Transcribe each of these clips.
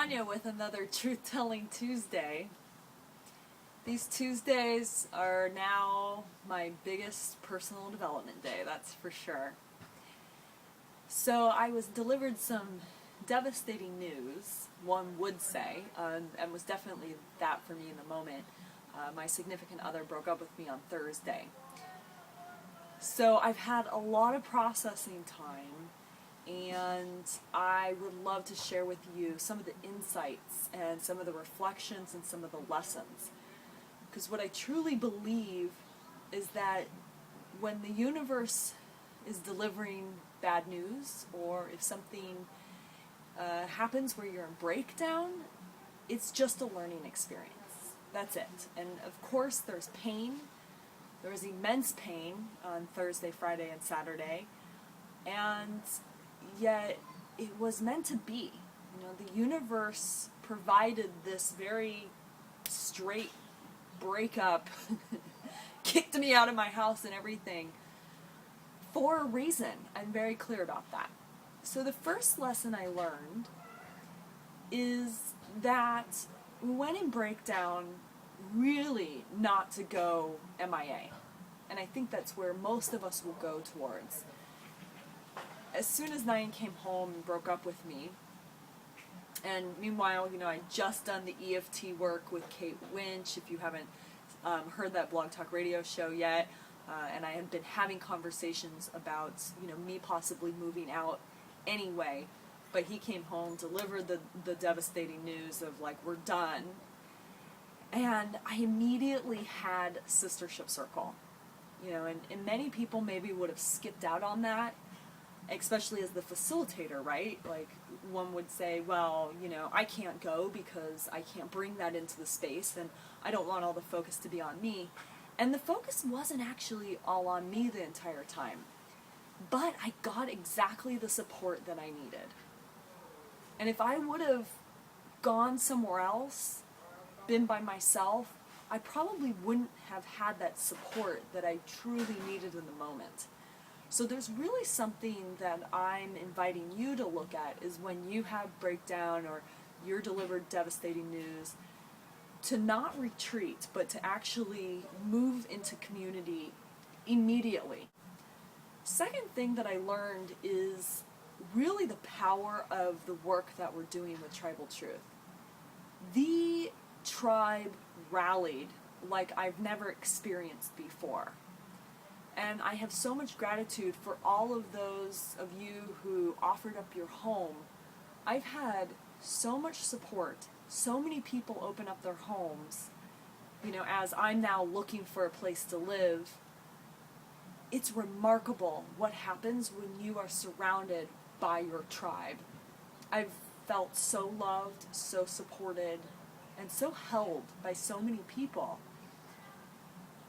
Tanya with another Truth Telling Tuesday. These Tuesdays are now my biggest personal development day, that's for sure. So I was delivered some devastating news, one would say, and was definitely that for me in the moment. My significant other broke up with me on Thursday. So I've had a lot of processing time, and I would love to share with you some of the insights and some of the reflections and some of the lessons. Because what I truly believe is that when the universe is delivering bad news, or if something happens where you're in breakdown, it's just a learning experience. That's it. And of course there's pain. There was immense pain on Thursday, Friday, and Saturday. And yet it was meant to be. You know, the universe provided this very straight breakup, kicked me out of my house and everything for a reason. I'm very clear about that. So the first lesson I learned is that when in breakdown, really not to go MIA. And I think that's where most of us will go towards. As soon as Nyan came home and broke up with me, and meanwhile, you know, I'd just done the EFT work with Kate Winch, if you haven't heard that Blog Talk Radio show yet, and I had been having conversations about, you know, me possibly moving out anyway, but he came home, delivered the devastating news of, like, we're done, and I immediately had Sistership Circle, you know, and many people maybe would have skipped out on that, especially as the facilitator, right? Like, one would say, well, you know, I can't go because I can't bring that into the space, and I don't want all the focus to be on me. And the focus wasn't actually all on me the entire time. But I got exactly the support that I needed. And if I would have gone somewhere else, been by myself, I probably wouldn't have had that support that I truly needed in the moment. So there's really something that I'm inviting you to look at is when you have breakdown or you're delivered devastating news, to not retreat, but to actually move into community immediately. Second thing that I learned is really the power of the work that we're doing with Tribal Truth. The tribe rallied like I've never experienced before. And I have so much gratitude for all of those of you who offered up your home. I've had so much support, so many people open up their homes, you know, as I'm now looking for a place to live. It's remarkable what happens when you are surrounded by your tribe. I've felt so loved, so supported, and so held by so many people.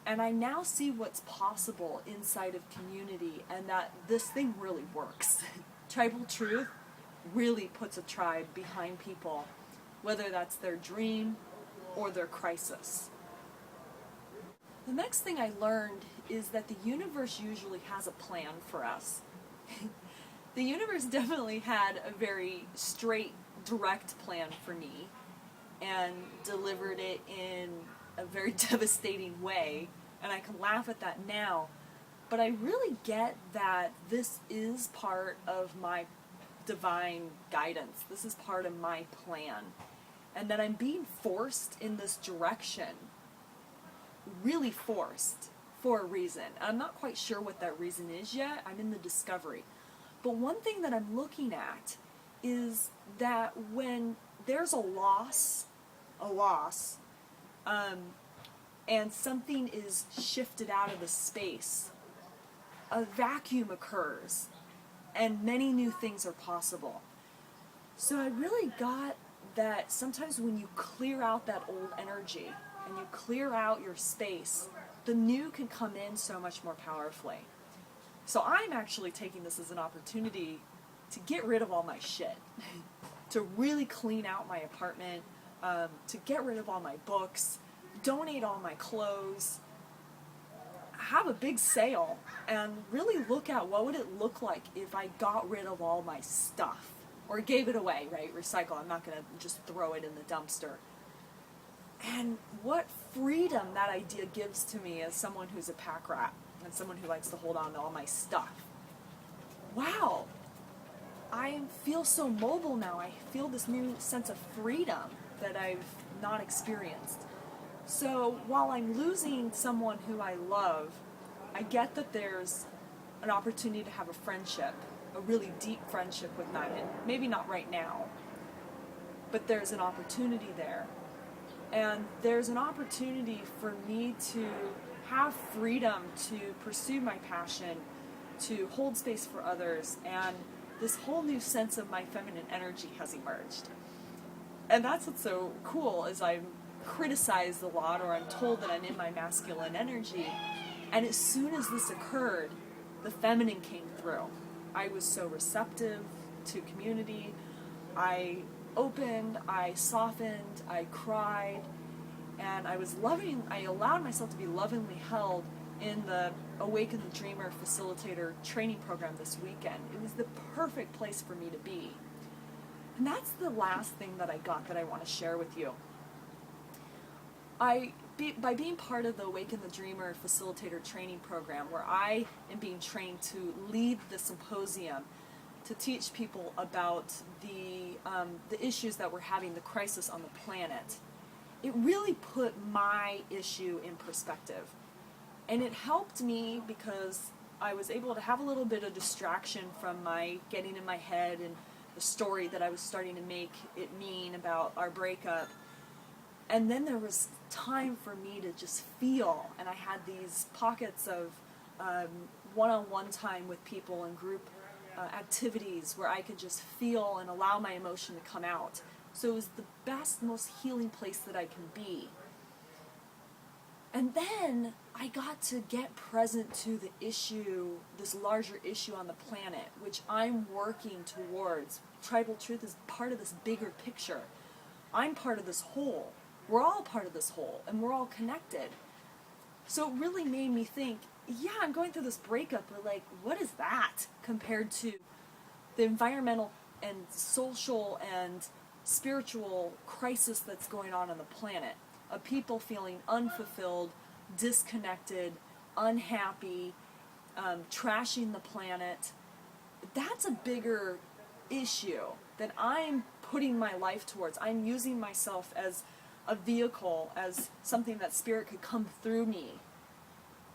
And I now see what's possible inside of community, and that this thing really works. Tribal Truth really puts a tribe behind people, whether that's their dream or their crisis. The next thing I learned is that the universe usually has a plan for us. The universe definitely had a very straight, direct plan for me, and delivered it in a very devastating way, and I can laugh at that now, but I really get that this is part of my divine guidance. This is part of my plan, and that I'm being forced in this direction, really forced, for a reason. I'm not quite sure what that reason is yet. I'm in the discovery. But one thing that I'm looking at is that when there's a loss, and something is shifted out of the space, a vacuum occurs, and many new things are possible. So I really got that sometimes when you clear out that old energy, and you clear out your space, the new can come in so much more powerfully. So I'm actually taking this as an opportunity to get rid of all my shit, to really clean out my apartment, to get rid of all my books, donate all my clothes, have a big sale, and really look at what would it look like if I got rid of all my stuff. or gave it away, right? Recycle. I'm not going to just throw it in the dumpster. And what freedom that idea gives to me as someone who's a pack rat and someone who likes to hold on to all my stuff. Wow, I feel so mobile now. I feel this new sense of freedom that I've not experienced. So while I'm losing someone who I love, I get that there's an opportunity to have a friendship, a really deep friendship with them, and maybe not right now, but there's an opportunity there. And there's an opportunity for me to have freedom to pursue my passion, to hold space for others, and this whole new sense of my feminine energy has emerged. And that's what's so cool, is I'm criticized a lot, or I'm told that I'm in my masculine energy, and as soon as this occurred, the feminine came through. I was so receptive to community. I opened, I softened, I cried, and I allowed myself to be lovingly held in the Awaken the Dreamer Facilitator training program this weekend. It was the perfect place for me to be. And that's the last thing that I got that I want to share with you. By being part of the Awaken the Dreamer Facilitator training program, where I am being trained to lead the symposium, to teach people about the issues that we're having, the crisis on the planet, it really put my issue in perspective. And it helped me because I was able to have a little bit of distraction from my getting in my head and the story that I was starting to make it mean about our breakup. And then there was time for me to just feel, and I had these pockets of one-on-one time with people and group activities where I could just feel and allow my emotion to come out. So it was the best, most healing place that I can be. And then I got to get present to the issue, this larger issue on the planet, which I'm working towards. Tribal Truth is part of this bigger picture. I'm part of this whole. We're all part of this whole, and we're all connected. So it really made me think, yeah, I'm going through this breakup, but like, what is that compared to the environmental and social and spiritual crisis that's going on the planet, of people feeling unfulfilled, disconnected, unhappy, trashing the planet. That's a bigger issue that I'm putting my life towards. I'm using myself as a vehicle, as something that spirit could come through me.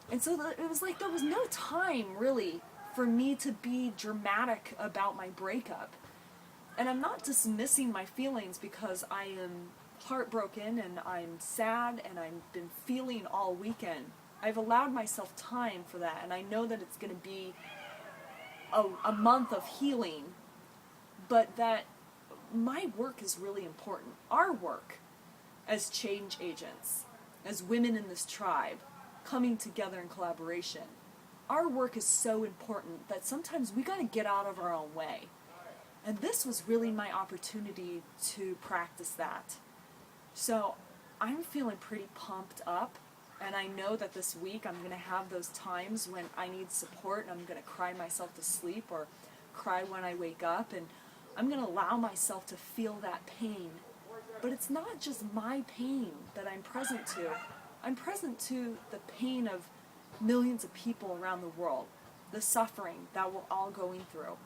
And so it was like there was no time really for me to be dramatic about my breakup. And I'm not dismissing my feelings, because I am heartbroken and I'm sad and I've been feeling all weekend. I've allowed myself time for that, and I know that it's going to be a month of healing, but that my work is really important. Our work as change agents, as women in this tribe, coming together in collaboration, our work is so important that sometimes we got to get out of our own way. And this was really my opportunity to practice that. So I'm feeling pretty pumped up, and I know that this week I'm going to have those times when I need support, and I'm going to cry myself to sleep or cry when I wake up, and I'm going to allow myself to feel that pain. But it's not just my pain that I'm present to. I'm present to the pain of millions of people around the world, the suffering that we're all going through,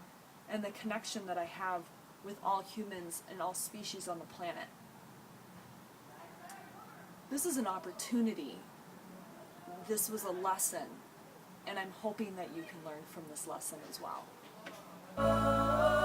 and the connection that I have with all humans and all species on the planet. This is an opportunity. This was a lesson, and I'm hoping that you can learn from this lesson as well.